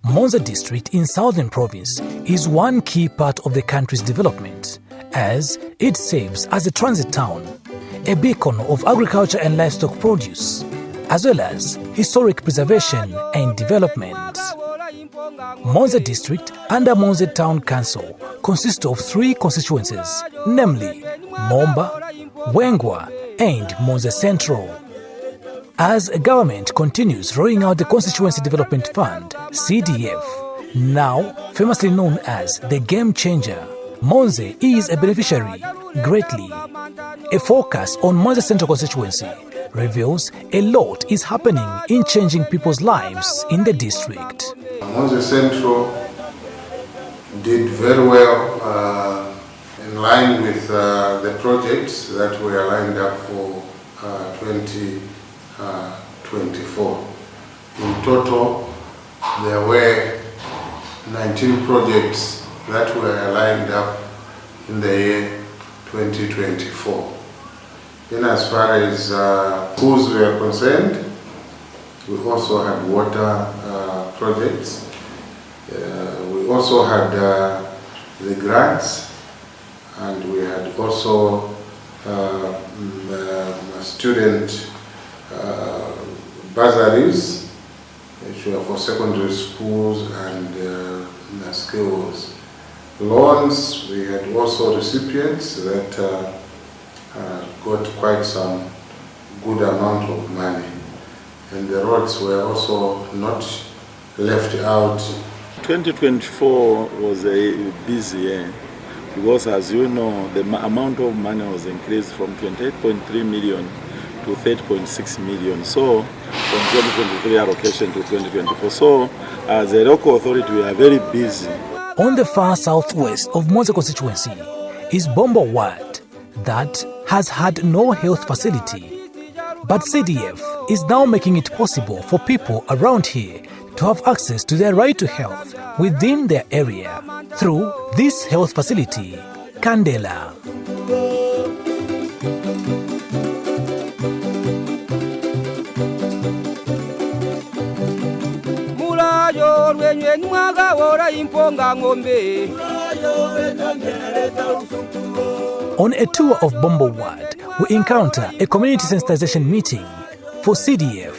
Monze district in Southern Province is one key part of the country's development, as it serves as a transit town, a beacon of agriculture and livestock produce, as well as historic preservation and development. Monze district under Monze Town Council consists of 3 constituencies, namely Moomba, Bweengwa and Monze Central. As a government continues rolling out the Constituency Development Fund, CDF, now famously known as the Game Changer, Monze is a beneficiary greatly. A focus on Monze Central constituency reveals a lot is happening in changing people's lives in the district. Monze Central did very well in line with the projects that were lined up for 2024. In total, there were 19 projects that were lined up in the year 2024. In as far as schools were concerned, we also had water projects. We also had the grants, and we had also student bursaries, which were for secondary schools and schools. Loans, we had also recipients that got quite some good amount of money, and the roads were also not left out. 2024 was a busy year because, as you know, the amount of money was increased from 28.3 million to 30.6 million. So from 2023 allocation to 2024. So as a local authority, we are very busy. On the far southwest of Monze constituency is Moomba ward that has had no health facility. But CDF is now making it possible for people around here to have access to their right to health within their area through this health facility, Candela. On a tour of Moomba ward, we encounter a community sensitization meeting for CDF,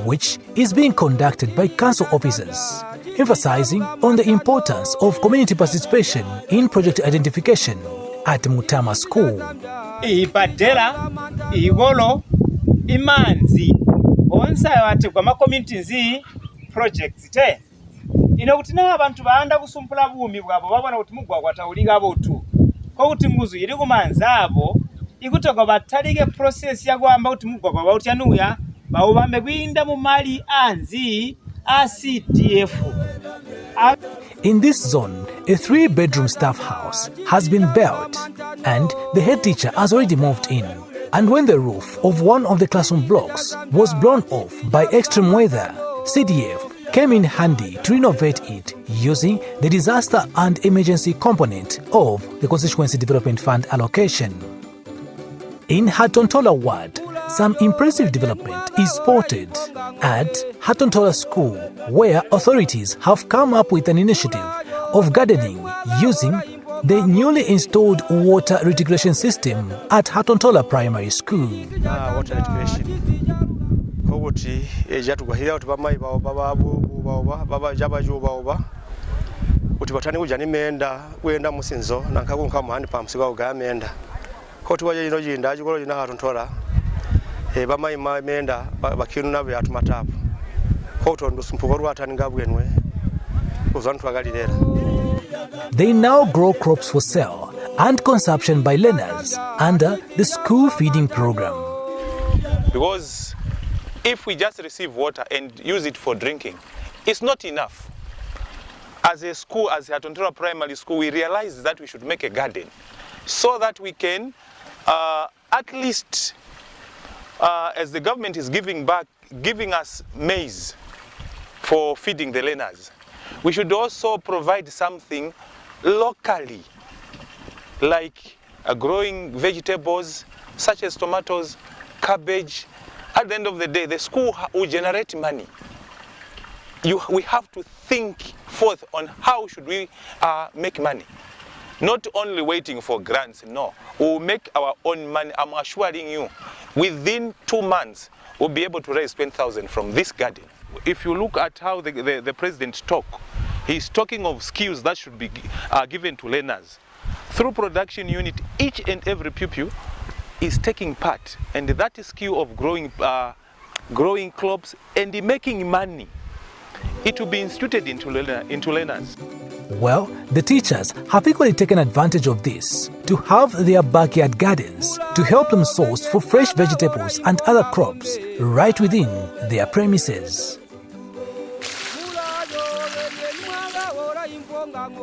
which is being conducted by council officers, emphasizing on the importance of community participation in project identification at Mutama School. Ipadela, Igolo, Imanzi, onsa wate kwa community nzi projects te. Inokutina abantu baanda kusumpula bumi bwabo babona kuti mugwa kwatawulinga abotu. Ko kuti nguzu iri kumanza abo ikutoka batalike process ya kwamba kuti mugwa kwa bauti anuya baubambe kwinda mu mali anzi a CDF. In this zone, a 3-bedroom staff house has been built and the head teacher has already moved in. And when the roof of one of the classroom blocks was blown off by extreme weather, CDF came in handy to renovate it using the disaster and emergency component of the Constituency Development Fund allocation. In Hatontola ward, some impressive development is spotted at Hatontola School, where authorities have come up with an initiative of gardening using the newly installed water reticulation system at Hatontola Primary School. Water reticulation. Koguti ejatugahira utubamai baba jabajuba utibatani kujani menda wenda musinzo nankagunka muhandi pamsiga ugamenda koti waje ino jinda jigolo jina Hatontola bamai menda bakinu nabe atumatapu koto ndusumpuko rwatani ngabwenwe uzantu agalirera. They now grow crops for sale and consumption by learners under the school feeding program. Because if we just receive water and use it for drinking, it's not enough. As a school, as Hatontola Primary School, we realize that we should make a garden so that we can at least, as the government is giving us maize for feeding the learners, we should also provide something locally, like growing vegetables such as tomatoes, cabbage. At the end of the day, the school will generate money. we have to think forth on how should we make money. Not only waiting for grants, no. We'll make our own money. I'm assuring you, within 2 months, we'll be able to raise 20,000 from this garden. If you look at how the president talk, he's talking of skills that should be given to learners. Through production unit, each and every pupil is taking part, and that skill of growing crops and making money, it will be instituted into learners. Well, the teachers have equally taken advantage of this to have their backyard gardens to help them source for fresh vegetables and other crops right within their premises.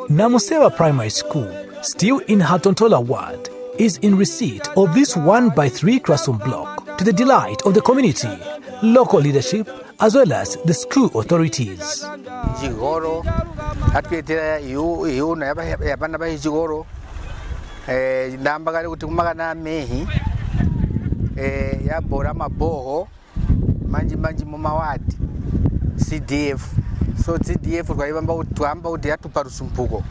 Namusewa Primary School, still in Hatontola Ward, is in receipt of this 1x3 classroom block to the delight of the community, local leadership, as well as the school authorities. Jigoro, atwetera yu na yabana ba jigoro, ndambagale kutumaka na mehi, ya bora maboho, manji mumawadi, CDF. So CDF kwa ibamba utuamba utiatu parusumpuko.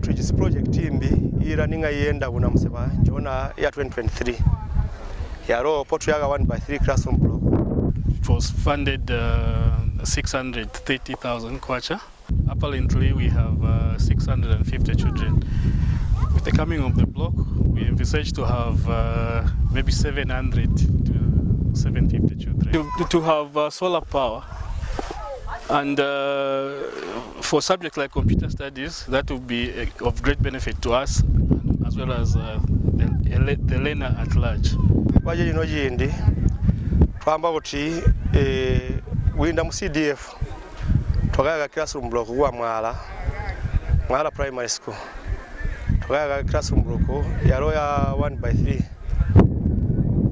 This project imbi iraninga yenda kuna mseba njona ya 2023. Yaro potu yaga 1x3 classroom block. It was funded 630,000 kwacha. Apparently we have 650 children. With the coming of the block, we envisage to have maybe 700 to 750 children. To have solar power. And for subjects like computer studies, that would be of great benefit to us as well as the learner at large. Waje lino jindi twamba kuti winda mu CDF twagaga classroom block kwa Mwala Primary School. Twagaga classroom block ya roya 1x3.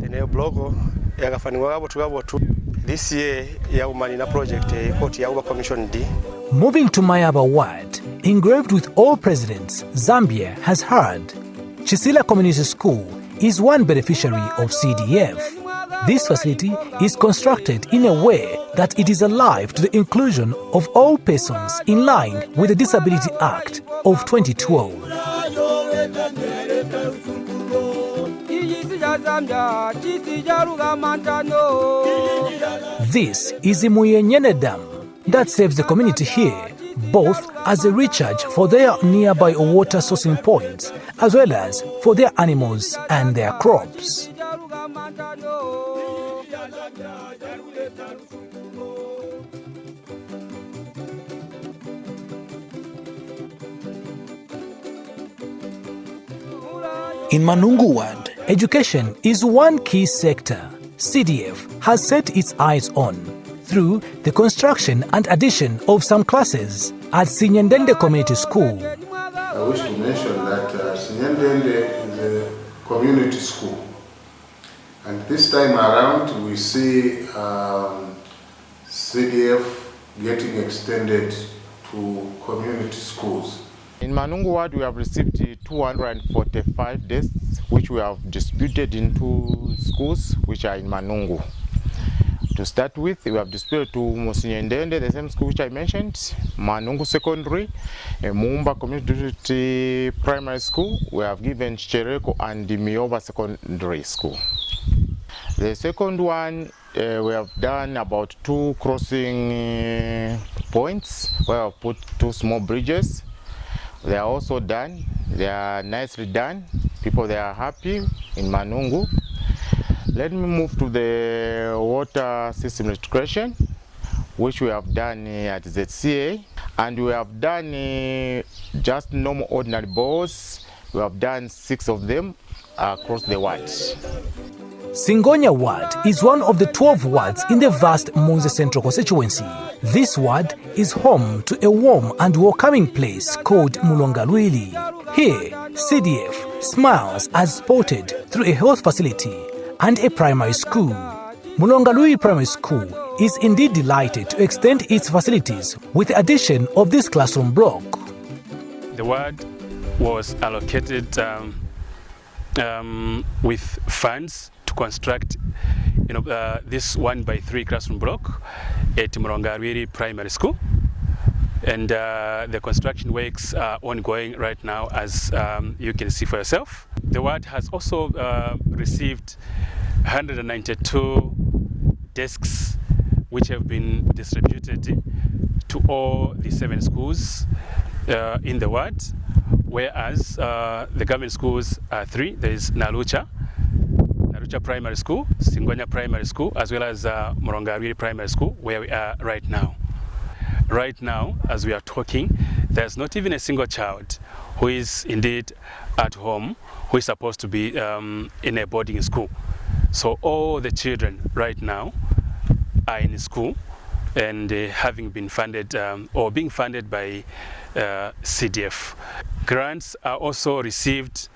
Ene block yakafaniwa abo tu. This year, Yaumani project Yauba Commission D. Moving to Mayaba Ward, engraved with all presidents Zambia has heard, Chisila Community School is one beneficiary of CDF. This facility is constructed in a way that it is alive to the inclusion of all persons in line with the Disability Act of 2012. This is the Muyenyene Dam that serves the community here, both as a recharge for their nearby water sourcing points, as well as for their animals and their crops. In Manungu Ward, education is one key sector CDF has set its eyes on through the construction and addition of some classes at Sinyendende Community School. I wish to mention that Sinyendende is a community school, and this time around we see CDF getting extended to community schools. In Manungu Ward, we have received 245 desks, which we have distributed into schools which are in Manungu. To start with, we have distributed to Musinyendende, the same school which I mentioned, Manungu Secondary, Moomba Community Primary School. We have given Chereko and Miova Secondary School. The second one, we have done about 2 crossing points where we have put 2 small bridges. They are also done. They are nicely done. People, they are happy in Manungu. Let me move to the water system integration, which we have done at ZCA. And we have done just normal ordinary bores. We have done 6 of them across the ward. Singonya Ward is one of the 12 wards in the vast Monze Central Constituency. This ward is home to a warm and welcoming place called Mulongalwili. Here, CDF smiles as spotted through a health facility and a primary school. Mulongalwili Primary School is indeed delighted to extend its facilities with the addition of this classroom block. The ward was allocated with funds to construct this 1x3 classroom block at Mulongalwili Primary School. and the construction works are ongoing right now, as you can see for yourself. The ward has also received 192 desks which have been distributed to all the 7 schools in the ward, whereas the government schools are 3. There is Nalucha Primary School, Singonya Primary School, as well as Morongariri Primary School, where we are right now. Right now, as we are talking, there's not even a single child who is indeed at home, who is supposed to be in a boarding school. So all the children right now are in school and having been funded or being funded by CDF. Grants are also received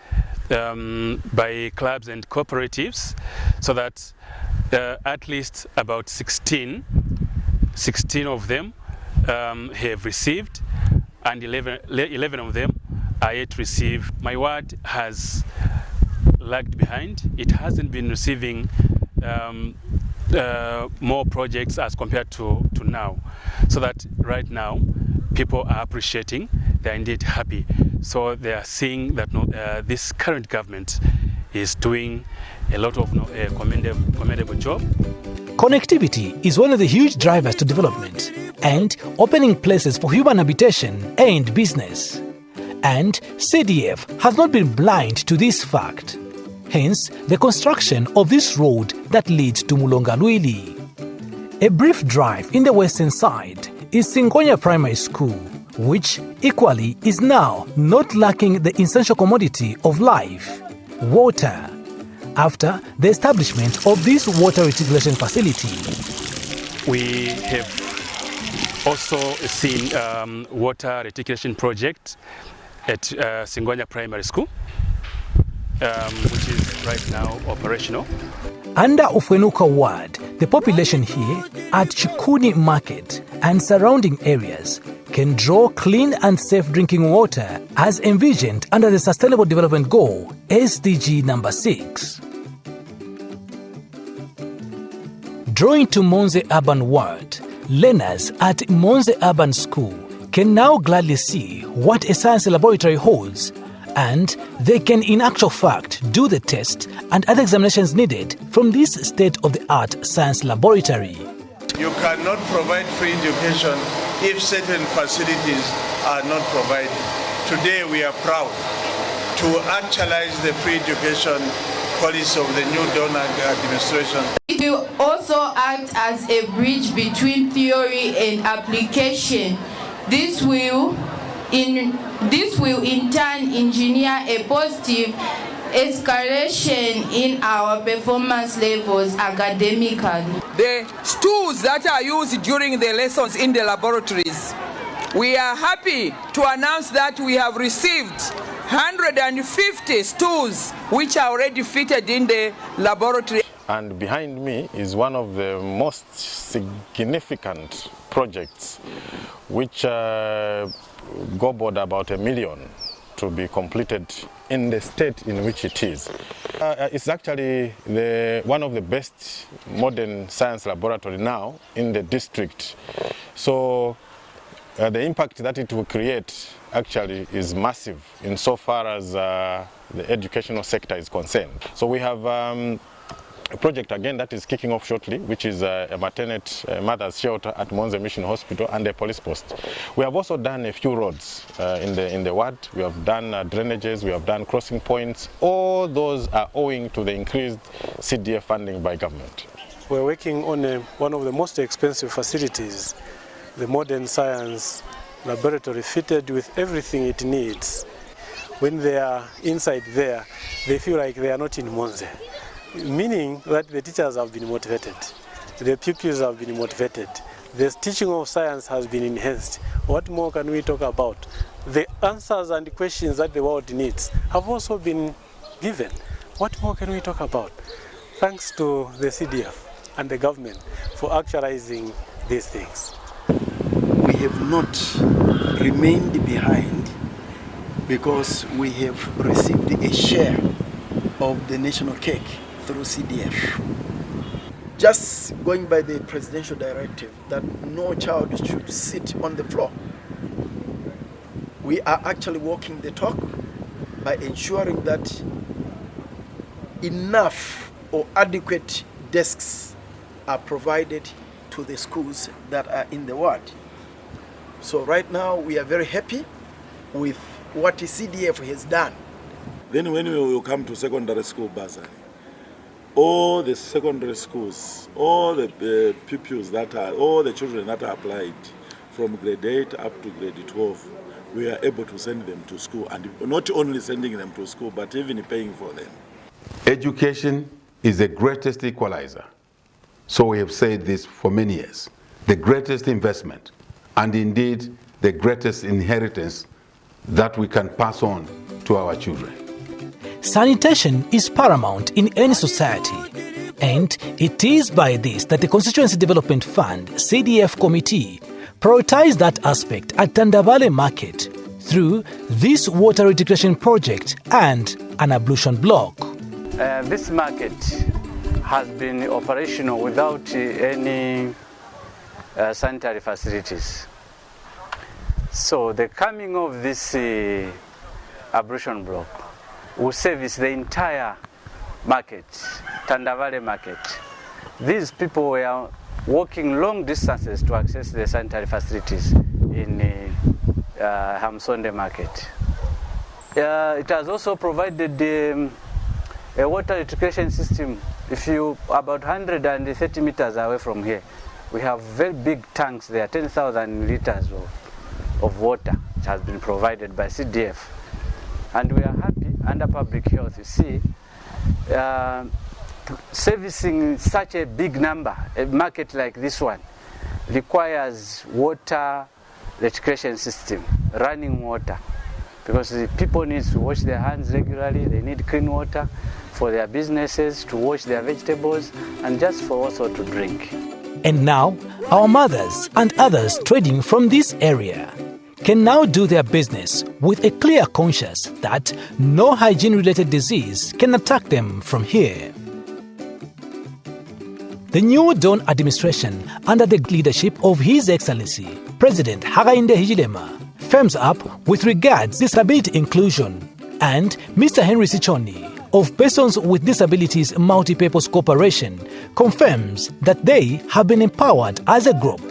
by clubs and cooperatives, so that at least about 16 of them have received, and 11 of them are yet to receive. My ward has lagged behind. It hasn't been receiving more projects as compared to now, so that right now people are appreciating, they're indeed happy. So they are seeing that this current government is doing a lot of commendable job. Connectivity is one of the huge drivers to development and opening places for human habitation and business. And CDF has not been blind to this fact. Hence, the construction of this road that leads to Mulongalwili. A brief drive in the western side is Singonya Primary School, which equally is now not lacking the essential commodity of life, water, after the establishment of this water reticulation facility. We have also seen water reticulation project at Singonya Primary School, which is right now operational. Under Ufwenuka Ward, the population here at Chikuni Market and surrounding areas can draw clean and safe drinking water as envisioned under the Sustainable Development Goal, SDG number 6. Drawing to Monze Urban Ward, learners at Monze Urban School can now gladly see what a science laboratory holds, and they can in actual fact do the test and other examinations needed from this state-of-the-art science laboratory. You cannot provide free education if certain facilities are not provided. Today we are proud to actualize the free education policy of the new donor administration. It will also act as a bridge between theory and application. This will in turn engineer a positive escalation in our performance levels academically. The stools that are used during the lessons in the laboratories, we are happy to announce that we have received 150 stools which are already fitted in the laboratory. And behind me is one of the most significant projects which go about $1 million to be completed in the state in which it is. It's actually one of the best modern science laboratory now in the district. So the impact that it will create actually is massive insofar as the educational sector is concerned. So we have a project again that is kicking off shortly, which is a maternity mother's shelter at Monze Mission Hospital and a police post. We have also done a few roads in the ward. We have done drainages, we have done crossing points. All those are owing to the increased CDF funding by government. We're working on one of the most expensive facilities, the modern science laboratory fitted with everything it needs. When they are inside there, they feel like they are not in Monze. Meaning that the teachers have been motivated, the pupils have been motivated, the teaching of science has been enhanced. What more can we talk about? The answers and questions that the world needs have also been given. What more can we talk about? Thanks to the CDF and the government for actualizing these things. We have not remained behind because we have received a share of the national cake through CDF. Just going by the presidential directive that no child should sit on the floor, We are actually walking the talk by ensuring that enough or adequate desks are provided to the schools that are in the ward. So right now we are very happy with what the CDF has done. Then when we will come to secondary school bursary, all the secondary schools, all the pupils all the children that are applied from grade 8 up to grade 12, we are able to send them to school, and not only sending them to school, but even paying for them. Education is the greatest equalizer. So we have said this for many years. The greatest investment, and indeed the greatest inheritance that we can pass on to our children. Sanitation is paramount in any society, and it is by this that the Constituency Development Fund CDF Committee prioritized that aspect at Tandavale Market through this water reticulation project and an ablution block. This market has been operational without any sanitary facilities. So the coming of this ablution block will service the entire market, Tandavale Market. These people were walking long distances to access the sanitary facilities in Hamsonde Market. It has also provided a water reticulation system. If you about 130 meters away from here, we have very big tanks there, 10,000 liters of water, which has been provided by CDF. And we are happy under public health, you see, servicing such a big number, a market like this one, requires water reticulation system, running water, because the people need to wash their hands regularly, they need clean water for their businesses, to wash their vegetables, and just for also to drink. And now, our mothers and others trading from this area can now do their business with a clear conscience that no hygiene-related disease can attack them from here. The new Dawn administration, under the leadership of His Excellency President Hakainde Hichilema, firms up with regards to disability inclusion, and Mr. Henry Sichoni of Persons with Disabilities Multipurpose Corporation confirms that they have been empowered as a group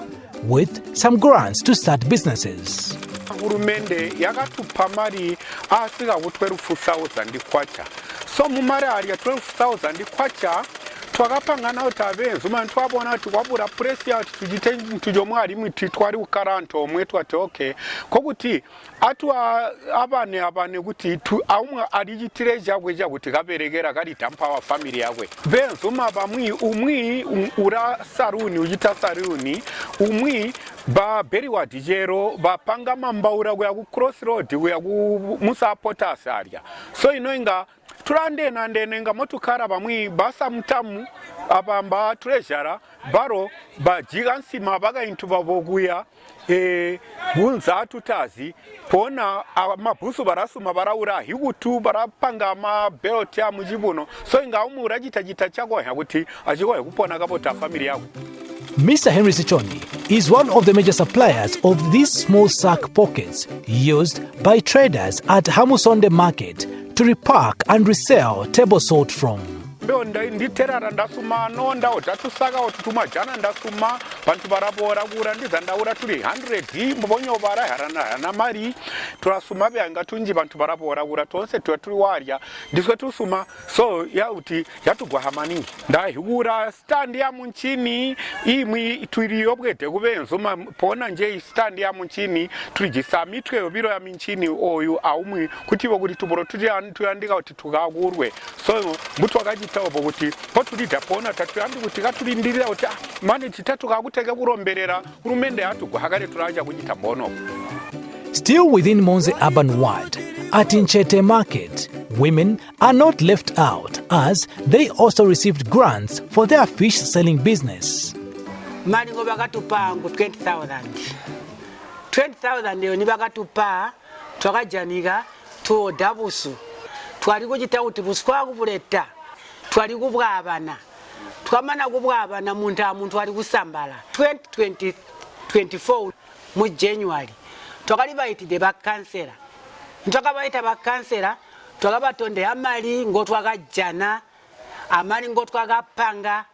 with some grants to start businesses. Hurumende yakatupa mari asika ku 12,000 kwacha. So mumari ali ya 12,000 kwacha twakapangana kuti abenzi umani twabona kuti kwabura presi yati tujitenji tujomwari mwiti twari ukaranto omwetu ati okay kokuti atwa abane kuti aumwe alijitire jagwe jaguti kaberegera kali tampa wa family yakwe benzi umabamwi umwi ura saruni ujita saruni umwi ba beriwa dijero ba panga mambaura kwa ku crossroad kwa ku musa potas area so inoinga turande nandenenga motukara bamwi basa mutamu abamba treasure baro ba jigansima baga into baboguya bunza tutazi pona amabusu barasuma baraura higutu barapanga ma belt ya mujibuno so inga umuragita gita chako yakuti ajiko kupona kabota family yako. Mr. Henry Sichoni is one of the major suppliers of these small sack pockets used by traders at Hamusonde Market to repack and resell table salt from. Nditerara ndasuma nonda otatusaka otutuma jana ndasuma bantu barabora gura ndizandaura turi 100 mbonyo bara harana mari turasuma byanga tunji bantu barabora gura tonse turi warya ndiswe tusuma so ya uti yatugwa hamani ndahigura stand ya munchini imwi twiriyobwete kubenzuma pona nje stand ya munchini turigisamitwe obiro ya minchini oyu aumwi kutibo kuri tuboro tuyandika uti tugagurwe so mutwa tabo kuti potulita pona tatuyandi kuti katulindirira kuti mane chitatu kakuteka kuromberera urumende yatu kuhakale turaja kujita mbono. Still within Monze urban ward, at Inchete Market, women are not left out as they also received grants for their fish selling business. Mali ngo bakatupangu 20,000. 20,000 yoni bakatupa twakajaniga to dabusu. Twali kujita kuti buskwa kubuleta. Twali kubwabana twamana kubwabana muntu ali kusambala 2024 mu January twakalibayitidde bakkansera ntwakabayita bakkansera twakabatonde amali ng'otwakajjana amali ng'otwakapanga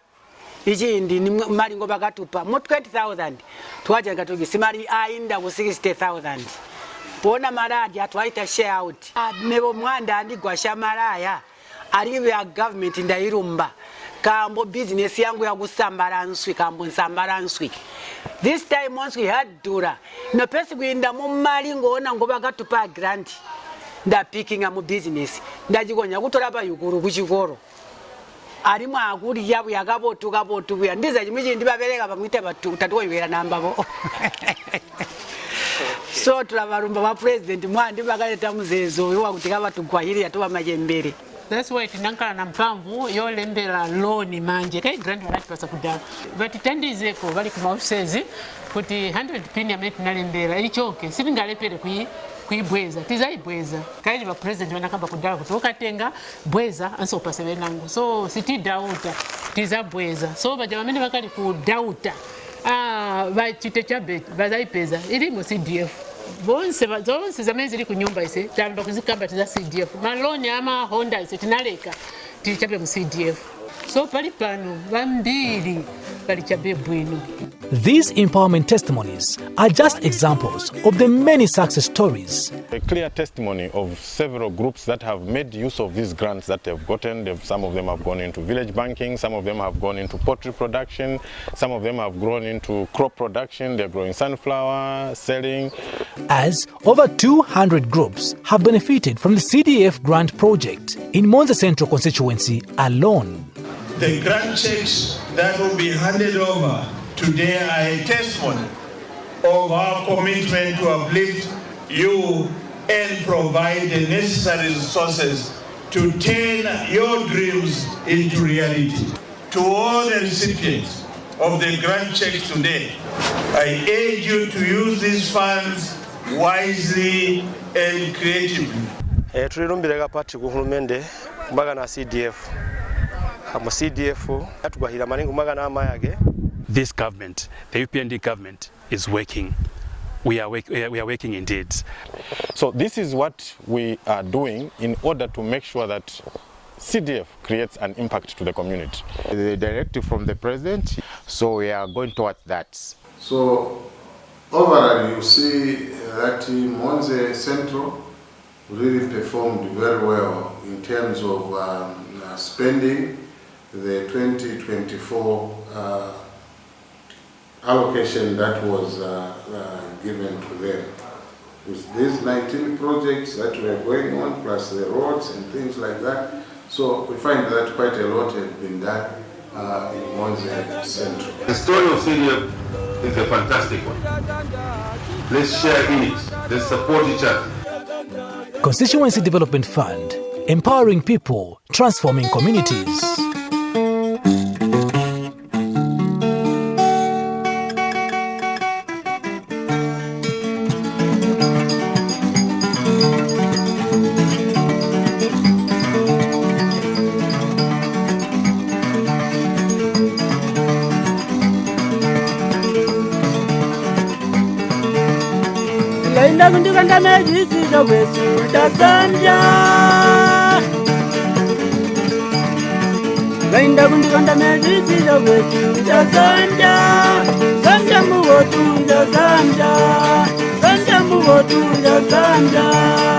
ikindi mali ng'obakatupa mu 20,000 twajanga tugisimali ayinda ku 60,000 pona maradi atwaita share out nebo mwanda andigwa shamaraya ali ya government ndairumba kambo business yangu ya kusambara nswi kambo nsambara nswi this time once we had dura no pesi kuinda mu mali ngoona ngoba katupa grant nda picking mu business ndajikonya kutola pa yukuru kuchikoro ali mwakuli yabu yakabotuka botuya ndiza chimiji ndibabereka pamwite tatukoyera namba bo so tulavarumba va president mwandi vakaleta muzezo wakuti kavatugwahiri yatova majembere. That's why tinankala na mpamvu yolembera loan manje kai grant walati pasa kudala but tandizeko vali kuma offices kuti 100 pin amene tinalembera ichoke sitingalepere kuibweza tizaibweza kaili va president vanakamba kudala kuti ukatenga bweza ansopase venango so sitidauta tizabweza so vaja vamene vakali kudauta vachite chabe vazaipeza ili mu CDF zonse zamene zili ku nyumba ise tamba kuzikamba tiza CDF maloni ama Honda ise tinaleka tilichabe mu CDF so pali pano vambiri palichabe bwino. These empowerment testimonies are just examples of the many success stories. A clear testimony of several groups that have made use of these grants that they've gotten. Some of them have gone into village banking, some of them have gone into poultry production, some of them have grown into crop production, they're growing sunflower, selling. As over 200 groups have benefited from the CDF grant project in Monze Central Constituency alone. The grant checks that will be handed over today are a testimony of our commitment to uplift you and provide the necessary resources to turn your dreams into reality. To all the recipients of the grant checks today, I urge you to use these funds wisely and creatively. Tulirumbira pati kuhulumende kumbaga na CDF. Amu CDF atugwahira maningu kumbaga na amayage. This government, the UPND government, is working. We are working indeed. So this is what we are doing in order to make sure that CDF creates an impact to the community. The directive from the president, so we are going towards that. So overall, you see that Monze Central really performed very well in terms of spending the 2024 allocation that was given to them. With these 19 projects that were going on, plus the roads and things like that, so we find that quite a lot has been done in Monze Central. The story of CDF is a fantastic one. Let's share in it. Let's support each other. Constituency Development Fund, empowering people, transforming communities. Lainda kundikanda mejisi jogwesu tasanja. Lainda kundikanda mejisi jogwesu tasanja. Sanja mugotu tasanja. Sanja mugotu tasanja.